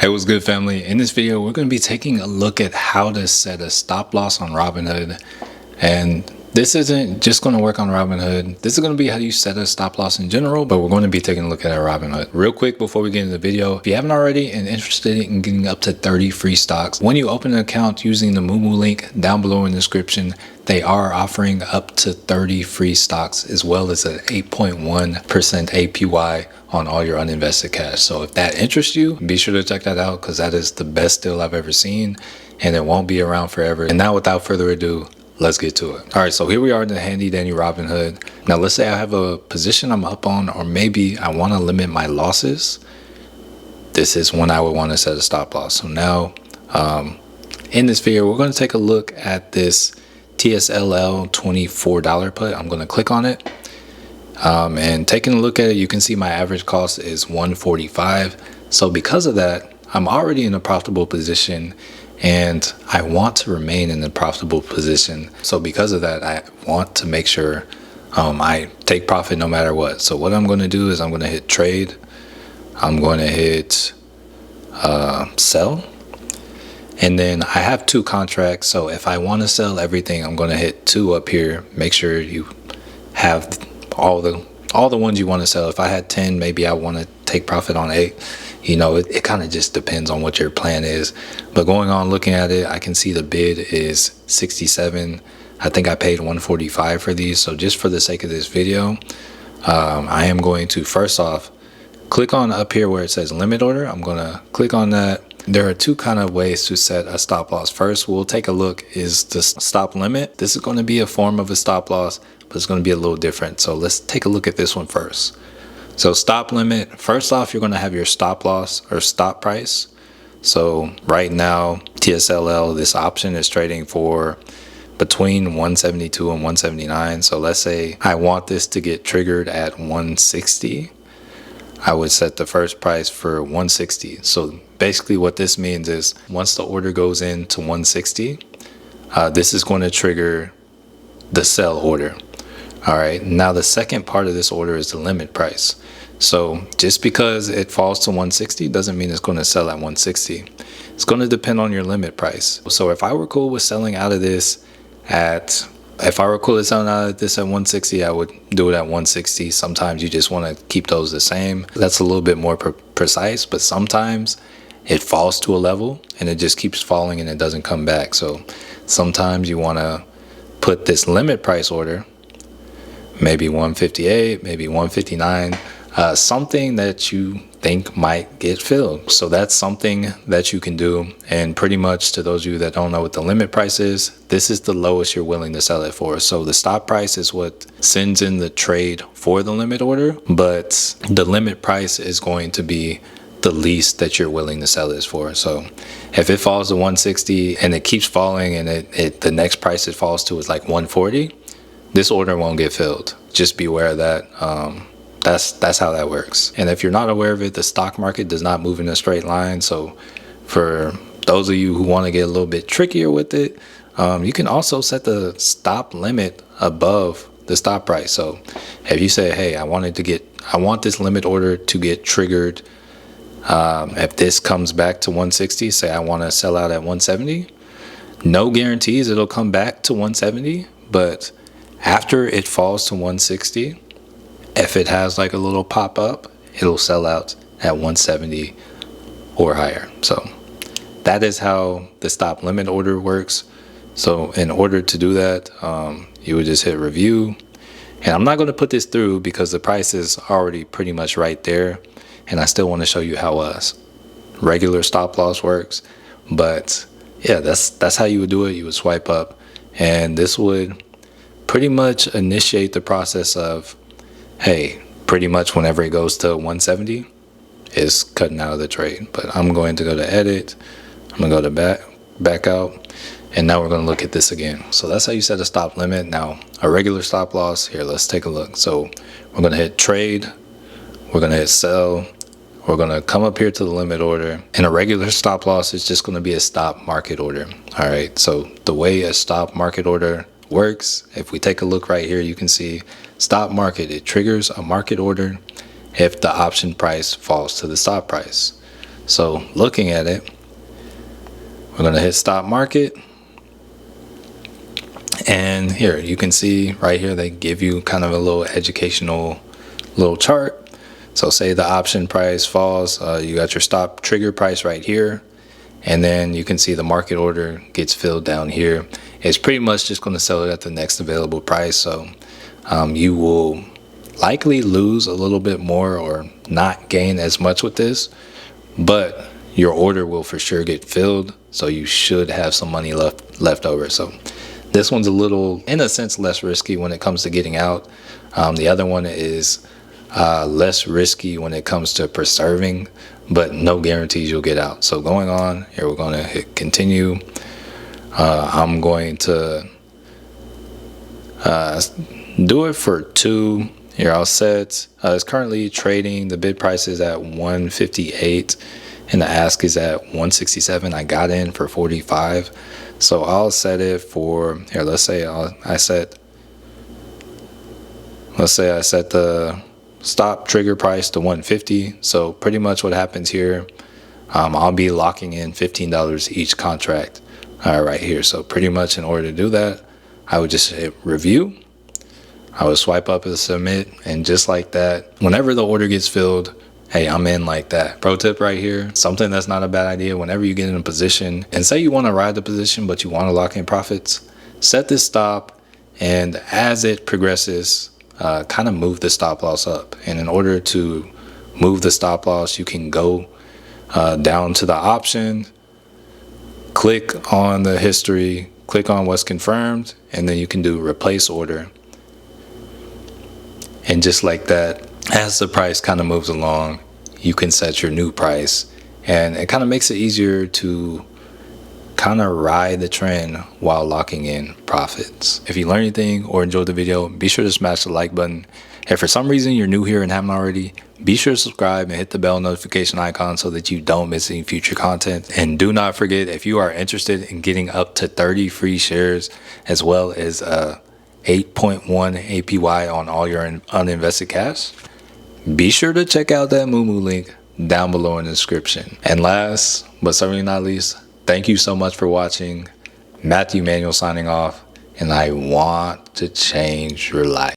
Hey, what's good, family? In this video, we're going to be taking a look at how to set a stop loss on Robinhood. And this isn't just going to work on Robinhood. This is going to be how you set a stop loss in general, but we're going to be taking a look at Robinhood. Real quick before we get into the video, if you haven't already and interested in getting up to 30 free stocks, when you open an account using the Moomoo link down below in the description, they are offering up to 30 free stocks as well as an 8.1% APY on all your uninvested cash. So if that interests you, be sure to check that out because that is the best deal I've ever seen and it won't be around forever. And now without further ado, let's get to it. All right, so here we are in the handy dandy Robinhood. Now let's say I have a position I'm up on, or maybe I want to limit my losses. This is when I would want to set a stop loss. So now in this video, we're going to take a look at this TSLL $24 put. I'm going to click on it. And taking a look at it, you can see my average cost is $145. So because of that, I'm already in a profitable position and I want to remain in a profitable position. So because of that, I want to make sure I take profit no matter what. So what I'm going to do is I'm going to hit trade. I'm going to hit sell. And then I have 2 contracts. So if I want to sell everything, I'm going to hit 2 up here. Make sure you have all the ones you want to sell. If I had 10, maybe I want to take profit on 8. You know, it kind of just depends on what your plan is. But going on looking at it, I can see the bid is 67. I think I paid 145 for these. So just for the sake of this video, I am going to first off click on up here where it says limit order. I'm going to click on that. There are 2 kind of ways to set a stop loss. First, we'll take a look is the stop limit. This is going to be a form of a stop loss, but it's going to be a little different. So let's take a look at this one first. So stop limit, first off, you're going to have your stop loss or stop price. So right now, TSLL, this option is trading for between 172 and 179. So let's say I want this to get triggered at 160. I would set the first price for 160. So basically what this means is once the order goes into 160, this is going to trigger the sell order. All right, now the second part of this order is the limit price. So just because it falls to 160 doesn't mean it's going to sell at 160. It's going to depend on your limit price. So if I were cool with selling out of this at 160, I would do it at 160. Sometimes you just want to keep those the same. That's a little bit more precise, but sometimes it falls to a level and it just keeps falling and it doesn't come back. So sometimes you want to put this limit price order, maybe 158, maybe 159, something that you think might get filled. So that's something that you can do. And pretty much to those of you that don't know what the limit price is, this is the lowest you're willing to sell it for. So the stop price is what sends in the trade for the limit order, but the limit price is going to be the least that you're willing to sell this for. So if it falls to 160 and it keeps falling and the next price it falls to is like 140, this order won't get filled. Just be aware of that. That's how that works. And if you're not aware of it, the stock market does not move in a straight line. So for those of you who want to get a little bit trickier with it, you can also set the stop limit above the stop price. So if you say, hey, I want this limit order to get triggered. If this comes back to 160, say I want to sell out at 170, no guarantees it'll come back to 170, but after it falls to 160, if it has like a little pop up, it'll sell out at 170 or higher. So that is how the stop limit order works. So in order to do that, you would just hit review. And I'm not going to put this through because the price is already pretty much right there. And I still want to show you how a regular stop loss works. But yeah, that's how you would do it. You would swipe up and this would pretty much initiate the process of, hey, pretty much whenever it goes to 170, it's cutting out of the trade. But I'm going to go to edit. I'm going to go to back out. And now we're going to look at this again. So that's how you set a stop limit. Now, a regular stop loss, here, let's take a look. So we're going to hit trade. We're going to hit sell. We're going to come up here to the limit order. And a regular stop loss is just going to be a stop market order. All right. So the way a stop market order works, if we take a look right here, you can see stop market. It triggers a market order if the option price falls to the stop price. So looking at it, we're going to hit stop market. And here you can see right here, they give you kind of a little educational little chart. So say the option price falls, you got your stop trigger price right here. And then you can see the market order gets filled down here. It's pretty much just going to sell it at the next available price. So you will likely lose a little bit more or not gain as much with this, but your order will for sure get filled. So you should have some money left over. So this one's a little, in a sense, less risky when it comes to getting out. The other one is less risky when it comes to preserving, but no guarantees you'll get out. So going on here, we're going to hit continue. I'm going to do it for 2. Here I'll set, it's currently trading, the bid price is at 158 and the ask is at 167. I got in for 45. So I'll set it for, here, let's say I set the stop trigger price to 150. So pretty much what happens here, I'll be locking in $15 each contract right here. So pretty much in order to do that, I would just hit review. I would swipe up and submit, and just like that, whenever the order gets filled, hey, I'm in like that. Pro tip right here, something that's not a bad idea. Whenever you get in a position and say you want to ride the position, but you want to lock in profits, set this stop, and as it progresses, kind of move the stop loss up. And in order to move the stop loss, you can go down to the option, click on the history, click on what's confirmed, and then you can do replace order. And just like that, as the price kind of moves along, you can set your new price, and it kind of makes it easier to kind of ride the trend while locking in profits. If you learned anything or enjoyed the video, be sure to smash the like button. If for some reason you're new here and haven't already, be sure to subscribe and hit the bell notification icon so that you don't miss any future content. And do not forget, if you are interested in getting up to 30 free shares as well as 8.1 APY on all your uninvested cash, be sure to check out that Moomoo link down below in the description. And last but certainly not least, thank you so much for watching. Matthew Manuel signing off, and I want to change your life.